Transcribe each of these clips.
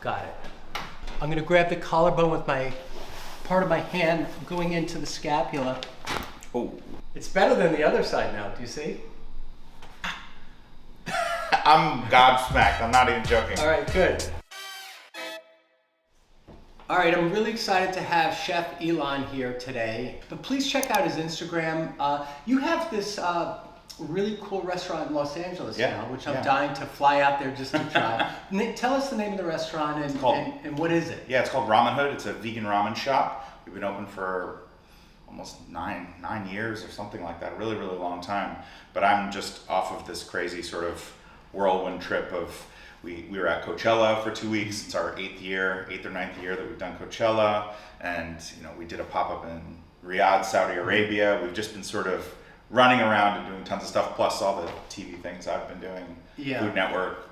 Got it. I'm gonna grab the collarbone with my part of my hand going into the scapula. Oh. It's better than the other side now, do you see? I'm gobsmacked, I'm not even joking. All right, good. All right, I'm really excited to have Chef Ilan here today, but please check out his Instagram. You have this really cool restaurant in Los Angeles now, which I'm dying to fly out there just to try. Tell us the name of the restaurant and what is it? Yeah, it's called Ramen Hood. It's a vegan ramen shop. We've been open for almost nine years or something like that, a really, really long time. But I'm just off of this crazy sort of whirlwind trip of, we were at Coachella for 2 weeks. It's our 8th or 9th year that we've done Coachella. And we did a pop-up in Riyadh, Saudi Arabia. We've just been sort of running around and doing tons of stuff, plus all the TV things I've been doing. Yeah. Food Network,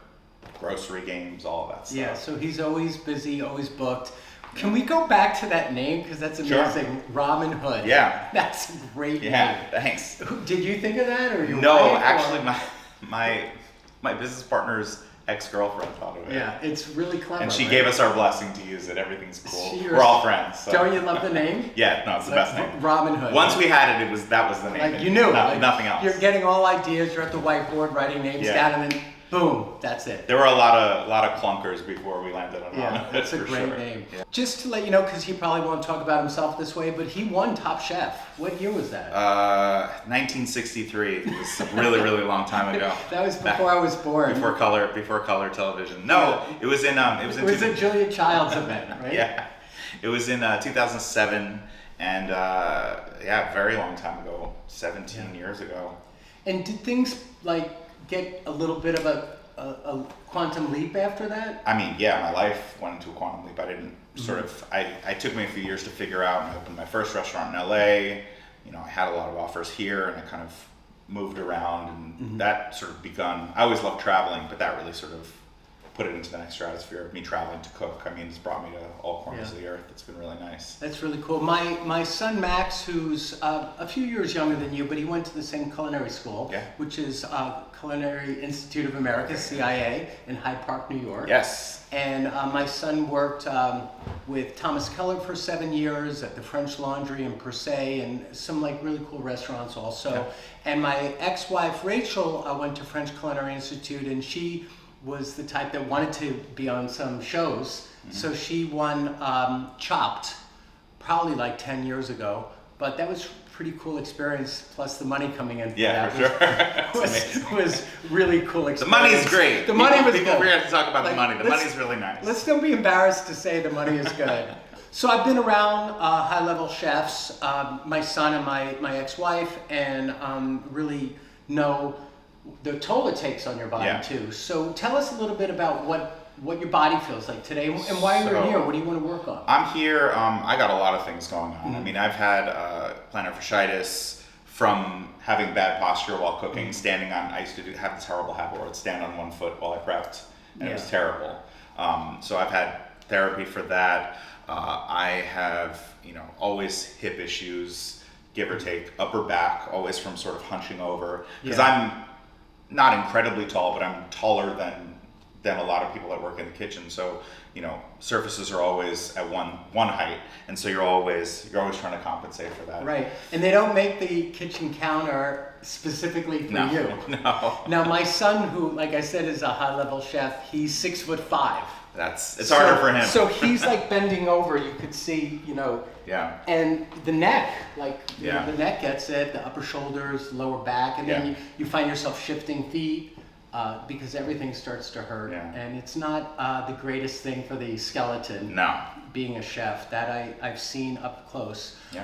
grocery games, all of that stuff. Yeah, so he's always busy, always booked. Can we go back to that name? Because that's amazing. Sure. Ramen Hood. Yeah. That's a great name. Yeah, thanks. Did you think of that, or your No, wife, actually, my business partner's ex-girlfriend thought of it. Yeah, it's really clever. And she gave us our blessing to use it. Everything's cool. We're all friends. So. Don't you love the name? Yeah, no, it's the best name. Ramen Hood. Once we had it, that was the name. Like you knew. Nothing else. You're getting all ideas. You're at the whiteboard writing names down, and then boom, that's it. There were a lot of clunkers before we landed on Ramen Hood. That's a great name. Yeah. Just to let you know, because he probably won't talk about himself this way, but he won Top Chef. What year was that? 1963. It was a really, really long time ago. That was before I was born. Before color television. No, it was in it was a Julia Child's event, right? Yeah, it was in 2007, and very long time ago, 17 years ago. And did things get a little bit of a quantum leap after that? I mean, yeah, my life went into a quantum leap. I didn't I took me a few years to figure out. I opened my first restaurant in LA. I had a lot of offers here, and I kind of moved around, and that sort of begun. I always loved traveling, but that really sort of put it into the next stratosphere of me traveling to cook. I mean, it's brought me to all corners of the earth. It's been really nice. That's really cool. My son Max, who's a few years younger than you, but he went to the same culinary school, which is Culinary Institute of America, CIA, in Hyde Park, New York. Yes. And my son worked with Thomas Keller for 7 years at the French Laundry in Per Se, and some really cool restaurants also. Yeah. And my ex-wife Rachel went to French Culinary Institute, and she was the type that wanted to be on some shows. So she won Chopped, probably 10 years ago. But that was a pretty cool experience, plus the money coming in. Yeah, for sure. was really cool experience. The money's great. The money was good. People forget to talk about the money. The money's really nice. Let's don't be embarrassed to say the money is good. So I've been around high-level chefs, my son and my ex-wife, and really know the toll it takes on your body too. So tell us a little bit about what your body feels like today and why you're here. What do you want to work on? I'm here. I got a lot of things going on. I mean, I've had plantar fasciitis from having bad posture while cooking, standing on. I used to have this horrible habit where I'd stand on one foot while I prepped, and it was terrible. So I've had therapy for that. I have, always hip issues, give or take, upper back, always from sort of hunching over, because I'm not incredibly tall, but I'm taller than a lot of people that work in the kitchen. So, surfaces are always at one height, and so you're always trying to compensate for that. Right, and they don't make the kitchen counter specifically for you. No. Now my son, who, like I said, is a high-level chef, he's 6'5". It's harder for him. So he's bending over. You could see, Yeah. And the neck, the neck gets it, the upper shoulders, lower back, and then you find yourself shifting feet because everything starts to hurt. Yeah. And it's not the greatest thing for the skeleton. No. Being a chef, that I've seen up close. Yeah.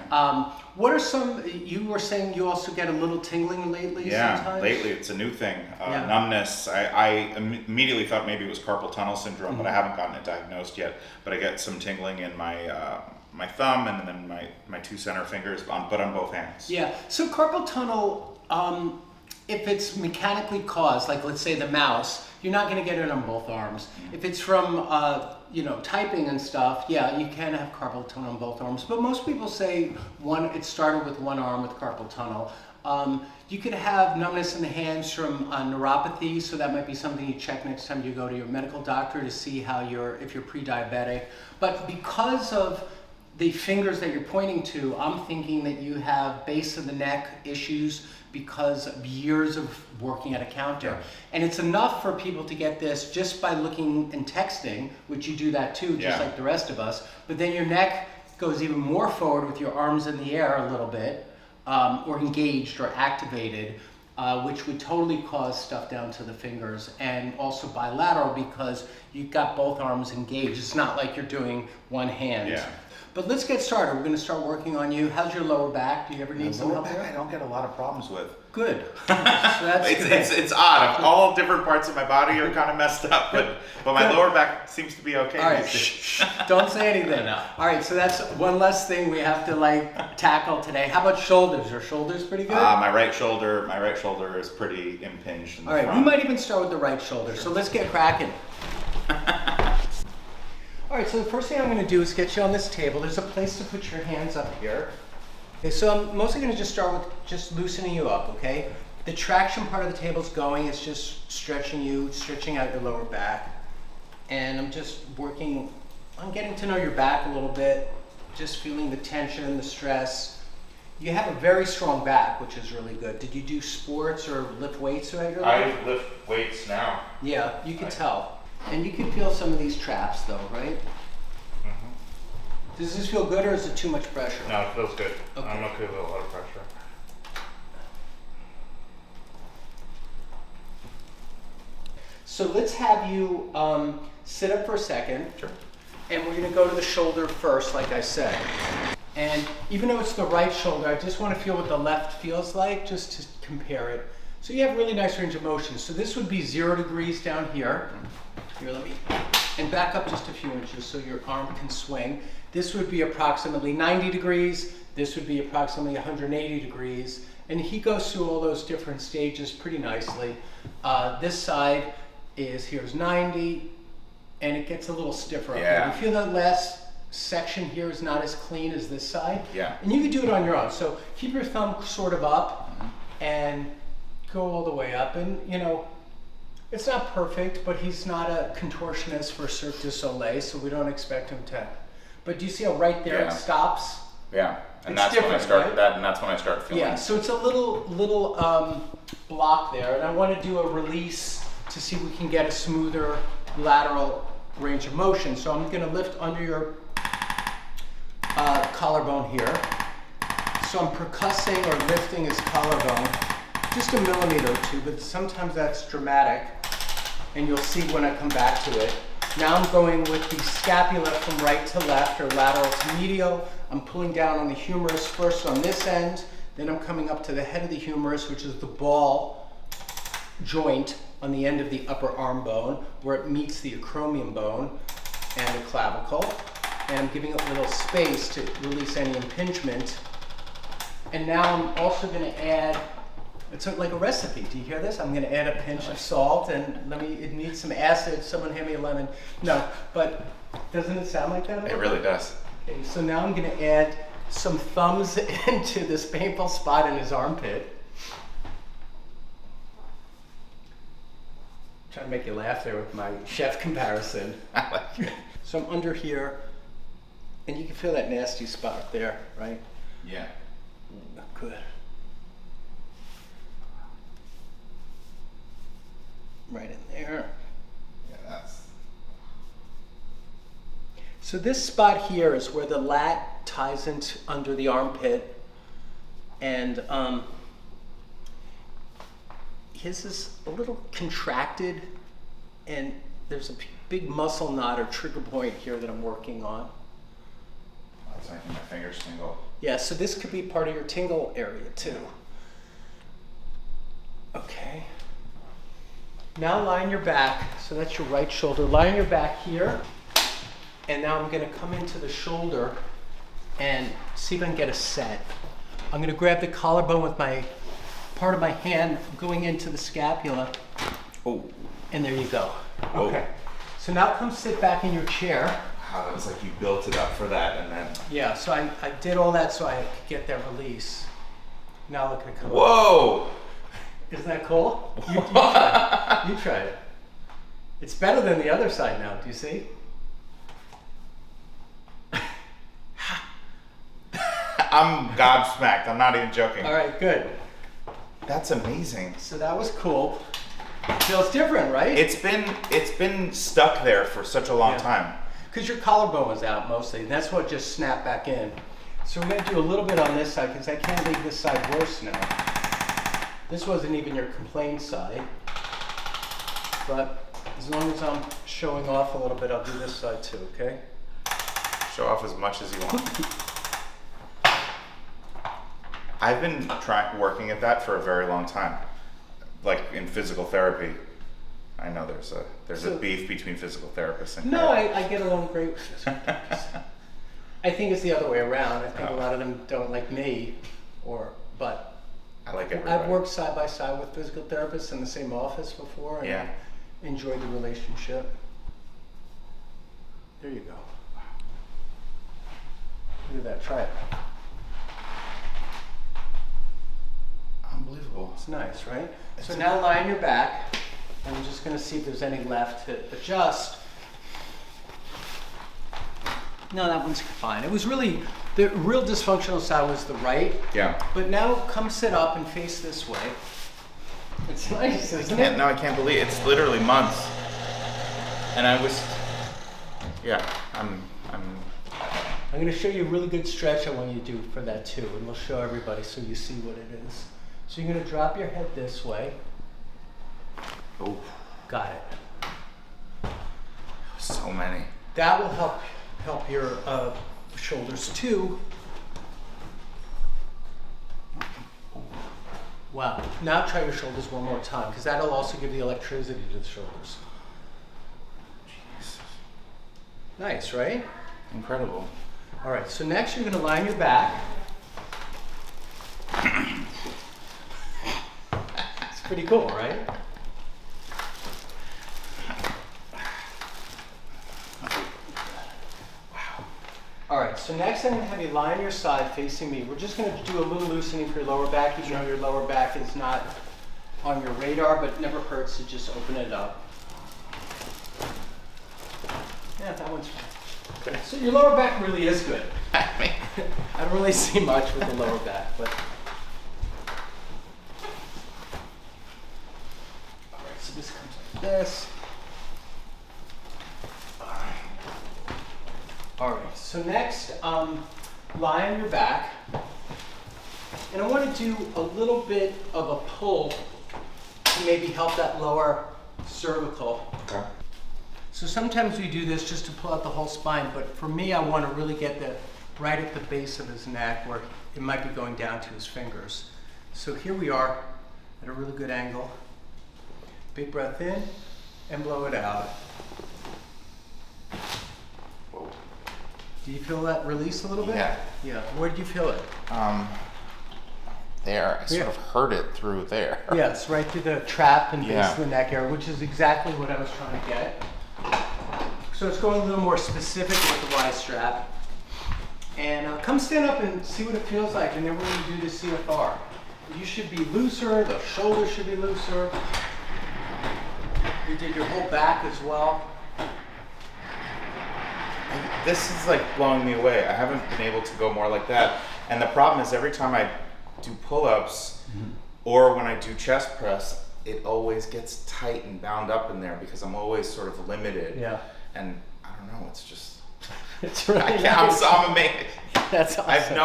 What are some, you were saying you also get a little tingling lately sometimes? Yeah, lately it's a new thing. Numbness. I immediately thought maybe it was carpal tunnel syndrome, but I haven't gotten it diagnosed yet. But I get some tingling in my thumb and then my two center fingers, but on both hands. Yeah, so carpal tunnel, if it's mechanically caused, let's say the mouse, you're not going to get it on both arms. If it's from typing and stuff, you can have carpal tunnel on both arms. But most people say it started with one arm with carpal tunnel. You could have numbness in the hands from neuropathy, so that might be something you check next time you go to your medical doctor to see how if you're pre-diabetic. But because of the fingers that you're pointing to, I'm thinking that you have base of the neck issues because of years of working at a counter. Yeah. And it's enough for people to get this just by looking and texting, which you do that too, just like the rest of us. But then your neck goes even more forward with your arms in the air a little bit, or engaged or activated, which would totally cause stuff down to the fingers, and also bilateral because you've got both arms engaged. It's not like you're doing one hand. Yeah. But let's get started. We're going to start working on you. How's your lower back? Do you ever need some help there? I don't get a lot of problems with. Good. So that's it's odd. All different parts of my body are kind of messed up, but my lower back seems to be okay. All right, shh, don't say anything. No. All right, so that's one less thing we have to tackle today. How about shoulders? Are shoulders pretty good? My right shoulder is pretty impinged in the All right, front. we might even start with the right shoulder. So let's get cracking. All right, so the first thing I'm going to do is get you on this table. There's a place to put your hands up here. Okay, so I'm mostly going to just start with just loosening you up, okay? The traction part of the table is going. It's just stretching out your lower back. And I'm just working on getting to know your back a little bit, just feeling the tension, the stress. You have a very strong back, which is really good. Did you do sports or lift weights throughout your life? I lift weights now. Yeah, you can tell. And you can feel some of these traps though, right? Does this feel good or is it too much pressure? No, it feels good. Okay. I'm okay with a lot of pressure. So let's have you sit up for a second. Sure. And we're going to go to the shoulder first, like I said. And even though it's the right shoulder, I just want to feel what the left feels like, just to compare it. So you have really nice range of motion. So this would be 0 degrees down here. Here, and back up just a few inches so your arm can swing. This would be approximately 90 degrees. This would be approximately 180 degrees. And he goes through all those different stages pretty nicely. This side here's 90, and it gets a little stiffer up here. You feel that last section here is not as clean as this side? Yeah. And you can do it on your own. So keep your thumb sort of up and go all the way up. And it's not perfect, but he's not a contortionist for Cirque du Soleil, so we don't expect him to. But do you see how right there it stops? Yeah, and It's that's when I different, start right? that, and that's when I start feeling. Yeah, so it's a little block there, and I want to do a release to see if we can get a smoother lateral range of motion. So I'm going to lift under your collarbone here. So I'm percussing or lifting his collarbone, just a millimeter or two, but sometimes that's dramatic, and you'll see when I come back to it. Now I'm going with the scapula from right to left, or lateral to medial. I'm pulling down on the humerus first on this end, then I'm coming up to the head of the humerus, which is the ball joint on the end of the upper arm bone, where it meets the acromion bone and the clavicle. And I'm giving it a little space to release any impingement. And now I'm also going to add, it's like a recipe. Do you hear this? I'm going to add a pinch of salt, and it needs some acid. Someone hand me a lemon. No, but doesn't it sound like that? It really does. Okay, so now I'm going to add some thumbs into this painful spot in his armpit. Trying to make you laugh there with my chef comparison. So I'm under here, and you can feel that nasty spot there, right? Yeah. Good. Right in there. Yeah, that's. So this spot here is where the lat ties into under the armpit, and his is a little contracted, and there's a big muscle knot or trigger point here that I'm working on. That's making my fingers tingle. Yeah, so this could be part of your tingle area too. Okay. Now lie on your back, so that's your right shoulder. Lie on your back here, and now I'm going to come into the shoulder and see if I can get a set. I'm going to grab the collarbone with my part of my hand going into the scapula. Oh. And there you go. Oh. Okay. So now come sit back in your chair. Wow, that was like you built it up for that, and then. Yeah, so I did all that so I could get that release. Now look at it come up. Whoa! Isn't that cool? You try it. You try it. It's better than the other side now. Do you see? I'm gobsmacked. I'm not even joking. All right, good. That's amazing. So that was cool. Feels different, right? It's been stuck there for such a long time. Because your collarbone was out mostly, and that's what just snapped back in. So we're going to do a little bit on this side because I can't make this side worse now. This wasn't even your complaint side. But as long as I'm showing off a little bit, I'll do this side too, okay? Show off as much as you want. I've been working at that for a very long time, like in physical therapy. I know there's a beef between physical therapists and No, I get along great with physical therapists. I think it's the other way around. I think a lot of them don't like me, but I like everybody. I've worked side by side with physical therapists in the same office before, and enjoyed the relationship. There you go. Look at that. Try it. Unbelievable. It's nice, right? So now lie on your back. And I'm just going to see if there's any left to adjust. No, that one's fine. It was really, the real dysfunctional side was the right. Yeah. But now come sit up and face this way. It's nice, isn't it? No, I can't believe it. It's literally months. And I'm going to show you a really good stretch I want you to do for that too. And we'll show everybody so you see what it is. So you're going to drop your head this way. Oh. Got it. So many. That will help your shoulders too. Wow. Now try your shoulders one more time because that'll also give the electricity to the shoulders. Jesus. Nice, right? Incredible. All right, so next you're going to lie on your back. It's pretty cool, right? All right, so next I'm going to have you lie on your side facing me. We're just going to do a little loosening for your lower back, even though your lower back is not on your radar, but it never hurts to just open it up. Yeah, that one's fine. So your lower back really is good. I don't really see much with the lower back, but. All right, so this comes like this. All right, so next, lie on your back. And I want to do a little bit of a pull to maybe help that lower cervical. Okay. So sometimes we do this just to pull out the whole spine, but for me, I want to really get right at the base of his neck where it might be going down to his fingers. So here we are at a really good angle. Big breath in and blow it out. Do you feel that release a little bit? Yeah. Yeah. Where did you feel it? There. I sort of heard it through there. Yes, right through the trap and base of the neck area, which is exactly what I was trying to get. So it's going a little more specific with the Y strap. And come stand up and see what it feels like, and then we're going to do the CFR. You should be looser, the shoulders should be looser. You did your whole back as well. This is like blowing me away. I haven't been able to go more like that. And the problem is every time I do pull-ups or when I do chest press, it always gets tight and bound up in there because I'm always sort of limited. Yeah. And I don't know, it's just, It's really I'm amazed. That's awesome.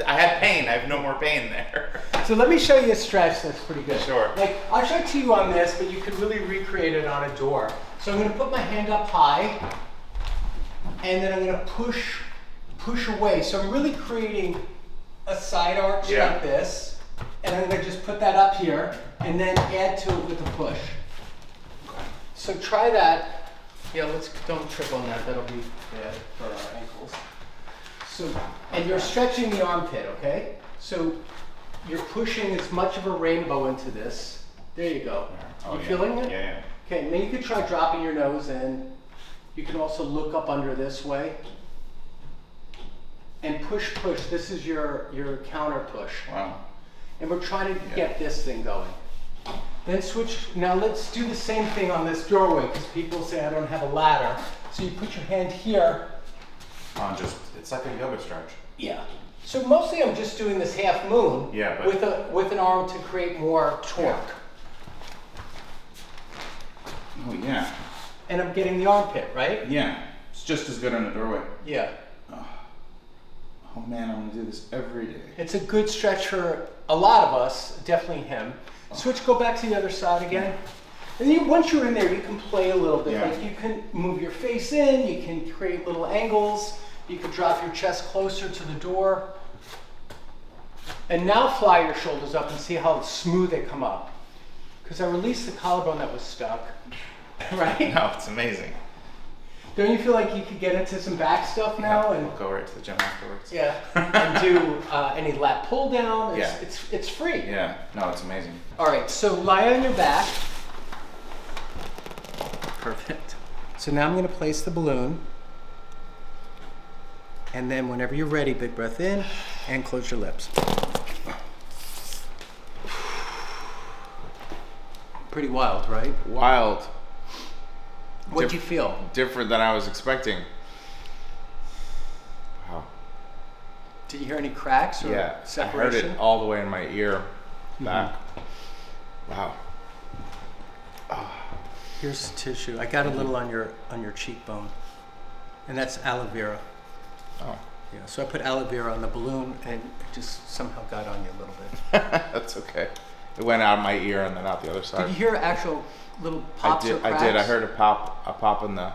I had pain. I have no more pain there. So let me show you a stretch that's pretty good. Sure. Like, I'll show it to you on this, but you can really recreate it on a door. So I'm going to put my hand up high, and then I'm going to push away. So I'm really creating a side arch like this, and I'm going to just put that up here, and then add to it with a push. So try that. Yeah, don't trip on that. That'll be bad for our ankles. So, and you're stretching the armpit, okay? So you're pushing as much of a rainbow into this. There you go. You feeling it? Yeah. Okay, now you could try dropping your nose in. You can also look up under this way. And push. This is your counter push. Wow. And we're trying to get this thing going. Then switch, now let's do the same thing on this doorway, because people say I don't have a ladder. So you put your hand here. It's like a yoga stretch. Yeah. So mostly I'm just doing this half moon with an arm to create more torque. Oh yeah. And I'm getting the armpit, right? Yeah. It's just as good on the doorway. Yeah. Oh man, I'm gonna do this every day. It's a good stretch for a lot of us, definitely him. Switch, go back to the other side again. And once you're in there, you can play a little bit. Yeah. Like you can move your face in, you can create little angles, you can drop your chest closer to the door. And now fly your shoulders up and see how smooth they come up. Because I released the collarbone that was stuck, right? No, it's amazing. Don't you feel like you could get into some back stuff now? And we'll go right to the gym afterwards. yeah, and do any lat pull down. It's free. Yeah, no, it's amazing. All right, so lie on your back. Perfect. So now I'm going to place the balloon. And then whenever you're ready, big breath in and close your lips. Pretty wild, right? Wild. What'd you feel? Different than I was expecting. Wow. Did you hear any cracks or Yeah, separation? I heard it all the way in my ear back. Wow. Here's tissue. I got a little on your cheekbone, and that's aloe vera. Oh. Yeah. So I put aloe vera on the balloon, and it just somehow got on you a little bit. That's okay. It went out of my ear and then out the other side. Did you hear actual little pops or cracks? I did. I heard a pop in the.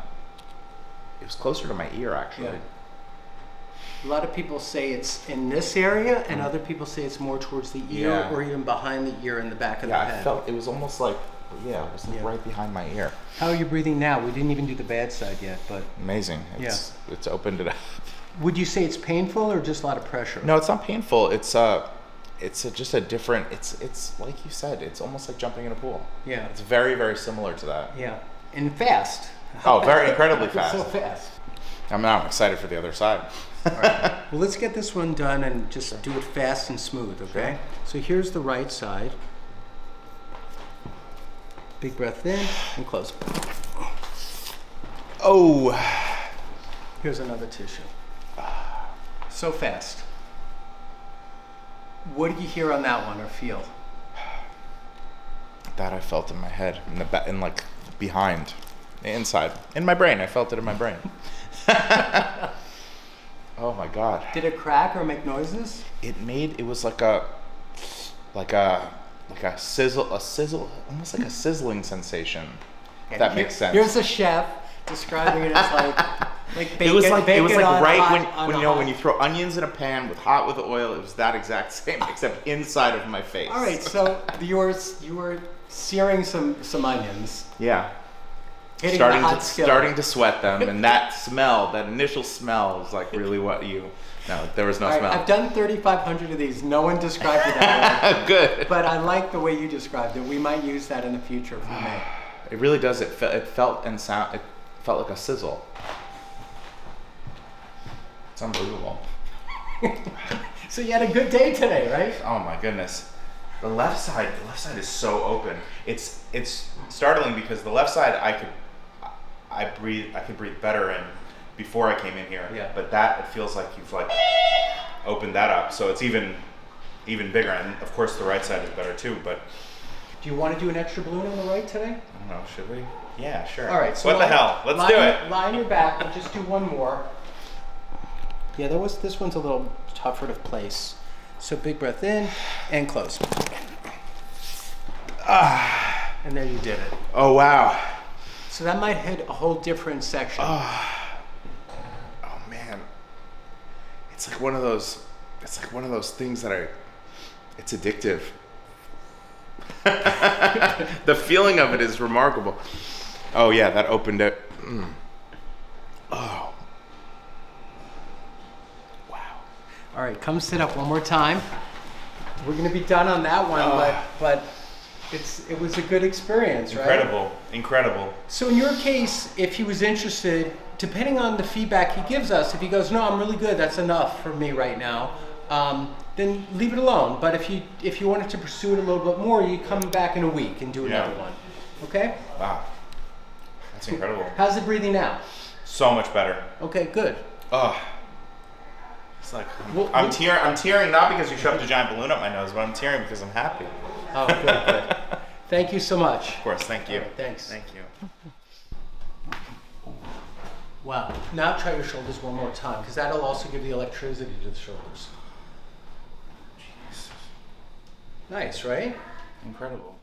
It was closer to my ear actually. Yeah. A lot of people say it's in this area, and other people say it's more towards the ear, or even behind the ear in the back of the head. I felt it was almost like, it was like right behind my ear. How are you breathing now? We didn't even do the bad side yet, but Amazing. It's opened it up. would you say it's painful or just a lot of pressure? No, it's not painful. It's just a different. It's like you said. It's almost like jumping in a pool. Yeah. It's very, very similar to that. Yeah, and fast. Oh, very incredibly fast. So fast. I'm excited for the other side. All right. Well, let's get this one done and just do it fast and smooth, okay? So here's the right side. Big breath in and close. Oh. Here's another tissue. So fast. What did you hear on that one or feel? That I felt in my head, in the back, in like behind, inside, in my brain. I felt it in my brain. Oh my God. Did it crack or make noises? It was like a sizzle, almost like a sizzling sensation. If that makes sense. Here's a chef describing it as like bacon. It was like right when you throw onions in a pan with oil. It was that exact same, except inside of my face. All right, so you were searing some onions. Yeah. Hitting starting the hot skillet. starting to sweat them, and that initial smell is like really what you. No, there was no smell. I've done 3,500 of these. No one described it that way. Good. But I like the way you described it. We might use that in the future if we may. It really does. It felt and sound. It felt like a sizzle. It's unbelievable. So you had a good day today, right? Oh my goodness. The left side is so open. It's startling because the left side I could breathe better in before I came in here. Yeah. But that, it feels like you've like opened that up. So it's even bigger. And of course the right side is better too, but Do you want to do an extra balloon on the right today? I don't know, should we? Yeah, sure. All right. So what the hell? Let's do it. Lie on your back. We'll just do one more. Yeah, this one's a little tougher to place. So big breath in and close. And there you did it. Oh wow. So that might hit a whole different section. Oh man. It's like one of those things that it's addictive. The feeling of it is remarkable. Oh yeah, that opened it. Oh. Wow. All right, come sit up one more time. We're gonna be done on that one, but it was a good experience, right? Incredible. So in your case, if he was interested, depending on the feedback he gives us, if he goes, no, I'm really good, that's enough for me right now, then leave it alone. But if you wanted to pursue it a little bit more, you come back in a week and do another one. Okay? Wow, that's incredible. How's it breathing now? So much better. Okay, good. Oh, it's like Well, I'm tearing not because you shoved a giant balloon up my nose, but I'm tearing because I'm happy. Oh, good, good. Thank you so much. Of course, thank you. All right, thanks. Thank you. Wow. Now try your shoulders one more time, because that'll also give the electricity to the shoulders. Jesus. Nice, right? Incredible.